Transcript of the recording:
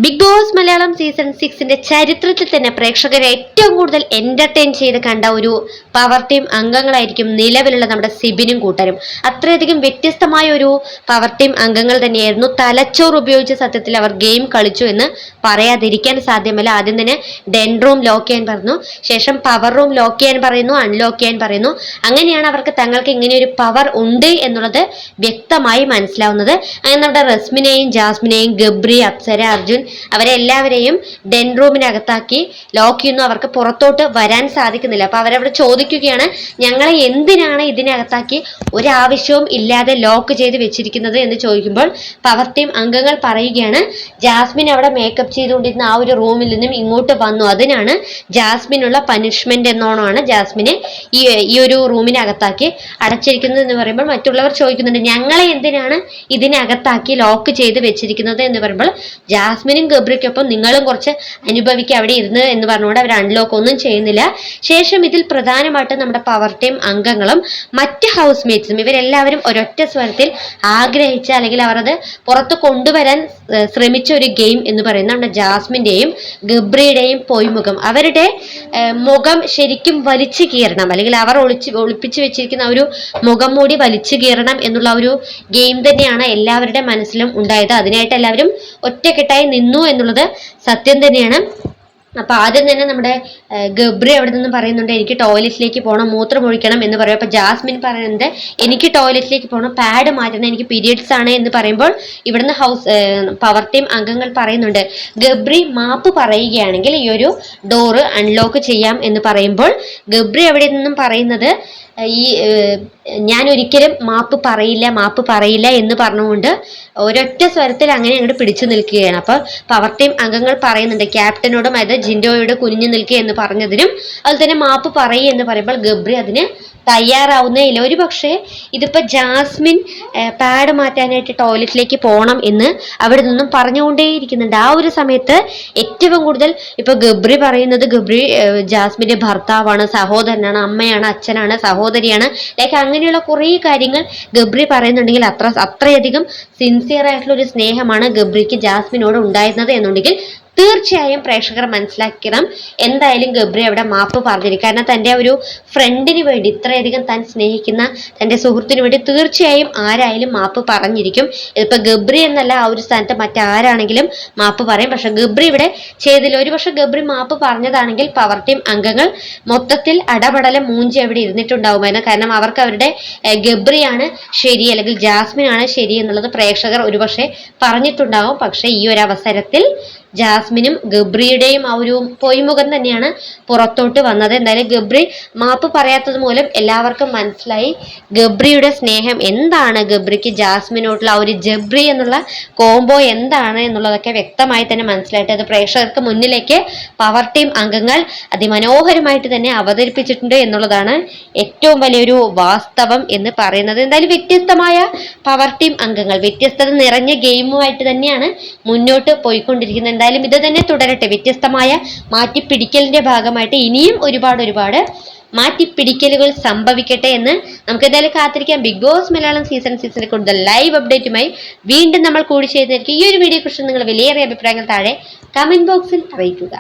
Big boss Malayalam season 6ന്റെ ചരിത്രത്തിൽ തന്നെ പ്രേക്ഷകരെ ഏറ്റവും കൂടുതൽ എന്റർടൈൻ ചെയ്ത് കണ്ട ഒരു പവർ ടീം അംഗങ്ങളായിരിക്കും നിലവിലുള്ള നമ്മുടെ സിബിനും കൂട്ടരും. അത്രയധികം വ്യത്യസ്തമായ ഒരു പവർ ടീം അംഗങ്ങൾ തന്നെയായിരുന്നു. തലച്ചോറ് ഉപയോഗിച്ച് സത്യത്തിൽ അവർ ഗെയിം കളിച്ചു എന്ന് പറയാതിരിക്കാൻ സാധ്യമല്ല. ആദ്യം തന്നെ ഡെൻ റൂം ലോക്ക് ചെയ്യാൻ പറഞ്ഞു, ശേഷം പവർ റൂം ലോക്ക് ചെയ്യാൻ പറയുന്നു, അൺലോക്ക് ചെയ്യാൻ പറയുന്നു. അങ്ങനെയാണ് അവർക്ക് തങ്ങൾക്ക് ഇങ്ങനെ ഒരു പവർ ഉണ്ട് എന്നുള്ളത് വ്യക്തമായി മനസ്സിലാവുന്നത്. അങ്ങനെ നമ്മുടെ റസ്മിനെയും ജാസ്മിനെയും ഗബ്രി, അപ്സര, അർജുൻ അവരെല്ലാവരെയും ഡെൻ റൂമിനകത്താക്കി ലോക്ക് ചെയ്യുന്നു. അവർക്ക് പുറത്തോട്ട് വരാൻ സാധിക്കുന്നില്ല. അപ്പൊ അവരവിടെ ചോദിക്കുകയാണ്, ഞങ്ങളെ എന്തിനാണ് ഇതിനകത്താക്കി ഒരാവശ്യവും ഇല്ലാതെ ലോക്ക് ചെയ്ത് വെച്ചിരിക്കുന്നത് എന്ന് ചോദിക്കുമ്പോൾ പവർ ടീം അംഗങ്ങൾ പറയുകയാണ്, ജാസ്മിൻ അവിടെ മേക്കപ്പ് ചെയ്തുകൊണ്ടിരുന്ന ആ ഒരു റൂമിൽ നിന്നും ഇങ്ങോട്ട് വന്നു, അതിനാണ് ജാസ്മിനുള്ള പനിഷ്മെന്റ് എന്നോണമാണ് ജാസ്മിനെ ഈ ഒരു റൂമിനകത്താക്കി അടച്ചിരിക്കുന്നത് എന്ന് പറയുമ്പോൾ മറ്റുള്ളവർ ചോദിക്കുന്നുണ്ട്, ഞങ്ങളെ എന്തിനാണ് ഇതിനകത്താക്കി ലോക്ക് ചെയ്ത് വെച്ചിരിക്കുന്നത് എന്ന് പറയുമ്പോൾ ജാസ്മിനും ഗബ്രിക്കൊപ്പം നിങ്ങളും കുറച്ച് അനുഭവിക്കുക അവിടെ ഇരുന്ന് എന്ന് പറഞ്ഞുകൊണ്ട് അവർ അൺലോക്ക് ഒന്നും ചെയ്യുന്നില്ല. ശേഷം ഇതിൽ പ്രധാനമായിട്ടും നമ്മുടെ പവർ ടീം അംഗങ്ങളും മറ്റ് ഹൗസ് മേറ്റ്സും ഇവരെല്ലാവരും ഒരൊറ്റ സ്വരത്തിൽ ആഗ്രഹിച്ച അല്ലെങ്കിൽ അവർ അത് പുറത്ത് കൊണ്ടുവരാൻ ശ്രമിച്ച ഒരു ഗെയിം എന്ന് പറയുന്നത് നമ്മുടെ ജാസ്മിന്റെയും ഗബ്രിയുടെയും പൊയ്മുഖം. അവരുടെ മുഖം ശരിക്കും വലിച്ചു കീറണം, അല്ലെങ്കിൽ അവർ ഒളിപ്പിച്ചു വെച്ചിരിക്കുന്ന ഒരു മുഖം മൂടി വലിച്ചു കീറണം എന്നുള്ള ഒരു ഗെയിം തന്നെയാണ് എല്ലാവരുടെ മനസ്സിലും ഉണ്ടായത്. അതിനായിട്ട് എല്ലാവരും ഒറ്റക്കെട്ടായി നിന്നു എന്നുള്ളത് സത്യം തന്നെയാണ്. അപ്പൊ ആദ്യം തന്നെ നമ്മുടെ ഗബ്രി അവിടെ നിന്ന് പറയുന്നുണ്ട്, എനിക്ക് ടോയ്ലറ്റിലേക്ക് പോകണം, മൂത്രം ഒഴിക്കണം എന്ന് പറയും. അപ്പൊ ജാസ്മിൻ പറയുന്നത്, എനിക്ക് ടോയ്ലറ്റിലേക്ക് പോകണം, പാഡ് മാറ്റണം, എനിക്ക് പീരിയഡ്സ് ആണ് എന്ന് പറയുമ്പോൾ ഇവിടുന്ന് പവർ ടീം അംഗങ്ങൾ പറയുന്നുണ്ട്, ഗബ്രി മാപ്പ് പറയുകയാണെങ്കിൽ ഈ ഒരു ഡോറ് അൺലോക്ക് ചെയ്യാം എന്ന് പറയുമ്പോൾ ഗബ്രി അവിടെ നിന്നും പറയുന്നത്, ഞാൻ ഒരിക്കലും മാപ്പ് പറയില്ല എന്ന് പറഞ്ഞുകൊണ്ട് ഒരൊറ്റ സ്വരത്തിൽ അങ്ങനെ അങ്ങോട്ട് പിടിച്ചു നിൽക്കുകയാണ്. അപ്പോൾ പവർ ടീം അംഗങ്ങൾ പറയുന്നുണ്ട്, ക്യാപ്റ്റനോടും അത് ജിൻഡോയോട് കുനിഞ്ഞു നിൽക്കുക എന്ന് പറഞ്ഞതിനും അതുപോലെ തന്നെ മാപ്പ് പറയും എന്ന് പറയുമ്പോൾ ഗബ്രി അതിന് തയ്യാറാവുന്നേയില്ല. ഒരു പക്ഷേ ഇതിപ്പോൾ ജാസ്മിൻ പാഡ് മാറ്റാനായിട്ട് ടോയ്ലറ്റിലേക്ക് പോകണം എന്ന് അവിടെ നിന്നും പറഞ്ഞുകൊണ്ടേയിരിക്കുന്നുണ്ട്. ആ ഒരു സമയത്ത് ഏറ്റവും കൂടുതൽ ഇപ്പോൾ ഗബ്രി പറയുന്നത്, ഗബ്രി ജാസ്മിന്റെ ഭർത്താവാണ്, സഹോദരനാണ്, അമ്മയാണ്, അച്ഛനാണ്, സഹോദരിയാണ്, ലൈക്ക് അങ്ങനെയുള്ള കുറേ കാര്യങ്ങൾ ഗബ്രി പറയുന്നുണ്ടെങ്കിൽ അത്രയധികം സിൻസിയർ ആയിട്ടുള്ള ഒരു സ്നേഹമാണ് ഗബ്രിക്ക് ജാസ്മിനോട് ഉണ്ടായിരുന്നത് എന്നുണ്ടെങ്കിൽ തീർച്ചയായും പ്രേക്ഷകർ മനസ്സിലാക്കണം, എന്തായാലും ഗബ്രി അവിടെ മാപ്പ് പറഞ്ഞിരിക്കും. കാരണം തൻ്റെ ഒരു ഫ്രണ്ടിന് വേണ്ടി, ഇത്രയധികം താൻ സ്നേഹിക്കുന്ന തൻ്റെ സുഹൃത്തിന് വേണ്ടി തീർച്ചയായും ആരായാലും മാപ്പ് പറഞ്ഞിരിക്കും. ഇതിപ്പോൾ ഗബ്രി എന്നല്ല, ആ ഒരു സ്ഥാനത്ത് മറ്റാരാണെങ്കിലും മാപ്പ് പറയും. പക്ഷെ ഗബ്രി ഇവിടെ ചെയ്തില്ല. ഒരു പക്ഷെ ഗബ്രി മാപ്പ് പറഞ്ഞതാണെങ്കിൽ പവർ ടീം അംഗങ്ങൾ മൊത്തത്തിൽ അടപടലം മൂഞ്ചി അവിടെ ഇരുന്നിട്ടുണ്ടാവുമായിരുന്നു. കാരണം അവർക്ക് അവരുടെ ഗബ്രിയാണ് ശരി അല്ലെങ്കിൽ ജാസ്മിൻ ആണ് ശരി എന്നുള്ളത് പ്രേക്ഷകർ ഒരുപക്ഷെ പറഞ്ഞിട്ടുണ്ടാവും. പക്ഷെ ഈ ഒരു അവസരത്തിൽ ജാസ്മിനും ഗബ്രിയുടെയും ആ ഒരു പൊയ്മുഖം തന്നെയാണ് പുറത്തോട്ട് വന്നത്. എന്തായാലും ഗബ്രി മാപ്പ് പറയാത്തത് മൂലം എല്ലാവർക്കും മനസ്സിലായി ഗബ്രിയുടെ സ്നേഹം എന്താണ്, ഗബ്രിക്ക് ജാസ്മിനോട്ടുള്ള ആ ഒരു ജബ്രി എന്നുള്ള കോംബോ എന്താണ് എന്നുള്ളതൊക്കെ വ്യക്തമായി തന്നെ മനസ്സിലായിട്ട് അത് പ്രേക്ഷകർക്ക് മുന്നിലേക്ക് പവർ ടീം അംഗങ്ങൾ അതിമനോഹരമായിട്ട് തന്നെ അവതരിപ്പിച്ചിട്ടുണ്ട് എന്നുള്ളതാണ് ഏറ്റവും വലിയൊരു വാസ്തവം എന്ന് പറയുന്നത്. എന്തായാലും വ്യത്യസ്തമായ പവർ ടീം അംഗങ്ങൾ വ്യത്യസ്തത നിറഞ്ഞ ഗെയിമുമായിട്ട് തന്നെയാണ് മുന്നോട്ട് പോയിക്കൊണ്ടിരിക്കുന്നത്. എന്തായാലും ഇത് തന്നെ തുടരട്ടെ. വ്യത്യസ്തമായ മാറ്റിപ്പിടിക്കലിന്റെ ഭാഗമായിട്ട് ഇനിയും ഒരുപാട് മാറ്റിപ്പിടിക്കലുകൾ സംഭവിക്കട്ടെ എന്ന് നമുക്ക് എന്തായാലും കാത്തിരിക്കാം. ബിഗ് ബോസ് മലയാളം സീസൺ 6 കൂടുതൽ ലൈവ് അപ്ഡേറ്റുമായി വീണ്ടും നമ്മൾ കൂടി ചെയ്തിരിക്കും. ഈ ഒരു വീഡിയോ കുറിച്ച് നിങ്ങൾ വിലയേറിയ അഭിപ്രായങ്ങൾ താഴെ കമന്റ് ബോക്സിൽ അറിയിക്കുക.